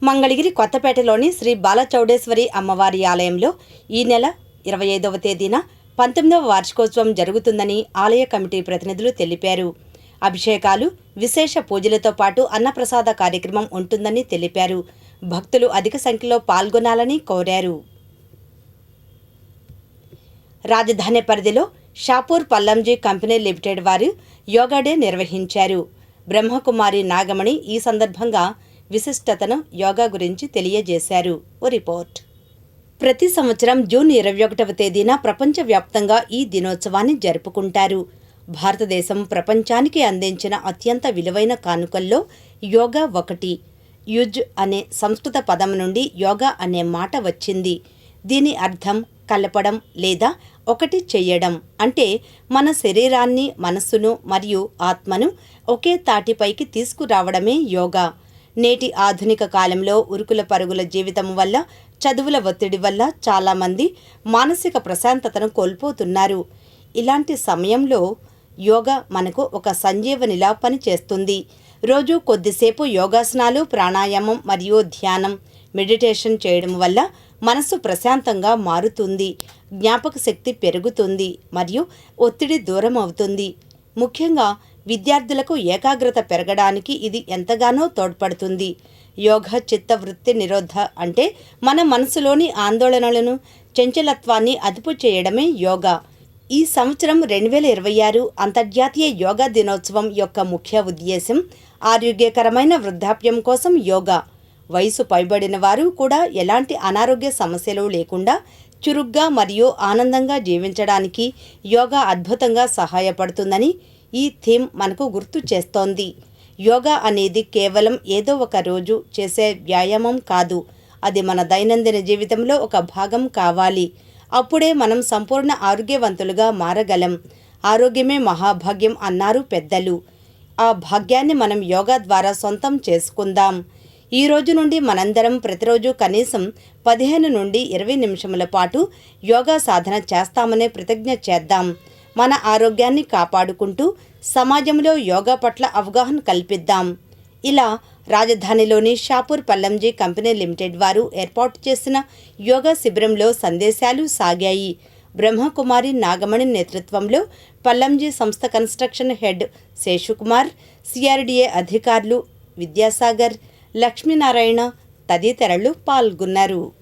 మంగళగిరి కొత్తపేటలోని శ్రీ బాలచౌడేశ్వరి అమ్మవారి ఆలయంలో ఈ నెల 25వ తేదీన 19వ వార్షికోత్సవం జరుగుతుందని ఆలయ కమిటీ ప్రతినిధులు తెలిపారు. అభిషేకాలు, విశేష పూజలతో పాటు అన్నప్రసాద కార్యక్రమం ఉంటుందని తెలిపారు. భక్తులు అధిక సంఖ్యలో పాల్గొనాలని కోరారు. రాజధాని పరిధిలో షాపూర్ పల్లంజీ కంపెనీ లిమిటెడ్ వారు యోగా డే నిర్వహించారు. బ్రహ్మకుమారి నాగమణి ఈ సందర్భంగా విశిష్టతను యోగా గురించి తెలియజేశారు. ఓ రిపోర్ట్. ప్రతి సంవత్సరం జూన్ 21వ తేదీన ప్రపంచవ్యాప్తంగా ఈ దినోత్సవాన్ని జరుపుకుంటారు. భారతదేశం ప్రపంచానికి అందించిన అత్యంత విలువైన కానుకల్లో యోగా ఒకటి. యుజ్ అనే సంస్కృత పదం నుండి యోగా అనే మాట వచ్చింది. దీని అర్థం కలపడం లేదా ఒకటి చెయ్యడం. అంటే మన శరీరాన్ని, మనస్సును మరియు ఆత్మను ఒకే తాటిపైకి తీసుకురావడమే యోగా. నేటి ఆధునిక కాలంలో ఉరుకుల పరుగుల జీవితం వల్ల, చదువుల ఒత్తిడి వల్ల చాలామంది మానసిక ప్రశాంతతను కోల్పోతున్నారు. ఇలాంటి సమయంలో యోగా మనకు ఒక సంజీవనిలా పనిచేస్తుంది. రోజు కొద్దిసేపు యోగాసనాలు, ప్రాణాయామం మరియు ధ్యానం, మెడిటేషన్ చేయడం వల్ల మనసు ప్రశాంతంగా మారుతుంది, జ్ఞాపక శక్తి పెరుగుతుంది మరియు ఒత్తిడి దూరం అవుతుంది. ముఖ్యంగా విద్యార్థులకు ఏకాగ్రత పెరగడానికి ఇది ఎంతగానో తోడ్పడుతుంది. యోగా చిత్తవృత్తి నిరోధ అంటే మన మనసులోని ఆందోళనలను, చంచలత్వాన్ని అదుపు చేయడమే యోగా. ఈ సంవత్సరం 2026 అంతర్జాతీయ యోగా దినోత్సవం యొక్క ముఖ్య ఉద్దేశం ఆరోగ్యకరమైన వృద్ధాప్యం కోసం యోగా. వయసు పైబడిన వారు కూడా ఎలాంటి అనారోగ్య సమస్యలు లేకుండా చురుగ్గా మరియు ఆనందంగా జీవించడానికి యోగా అద్భుతంగా సహాయపడుతుందని ఈ థీమ్ మనకు గుర్తు చేస్తోంది. యోగా అనేది కేవలం ఏదో ఒక రోజు చేసే వ్యాయామం కాదు. అది మన దైనందిన జీవితంలో ఒక భాగం కావాలి. అప్పుడే మనం సంపూర్ణ ఆరోగ్యవంతులుగా మారగలం. ఆరోగ్యమే మహాభాగ్యం అన్నారు పెద్దలు. ఆ భాగ్యాన్ని మనం యోగా ద్వారా సొంతం చేసుకుందాం. ఈ రోజు నుండి మనందరం ప్రతిరోజు కనీసం 15 నుండి 20 నిమిషముల పాటు యోగా సాధన చేస్తామనే ప్రతిజ్ఞ చేద్దాం. మన ఆరోగ్యాన్ని కాపాడుకుంటూ సమాజంలో యోగా పట్ల అవగాహన కల్పిద్దాం. ఇలా రాజధానిలోని షాపూర్ పల్లంజీ కంపెనీ లిమిటెడ్ వారు ఏర్పాటు చేసిన యోగా శిబిరంలో సందేశాలు సాగాయి. బ్రహ్మకుమారి నాగమణి నేతృత్వంలో పల్లంజీ సంస్థ కన్స్ట్రక్షన్ హెడ్ శేషుకుమార్, సిఆర్డీఏ అధికారులు విద్యాసాగర్, లక్ష్మీనారాయణ తదితరులు పాల్గొన్నారు.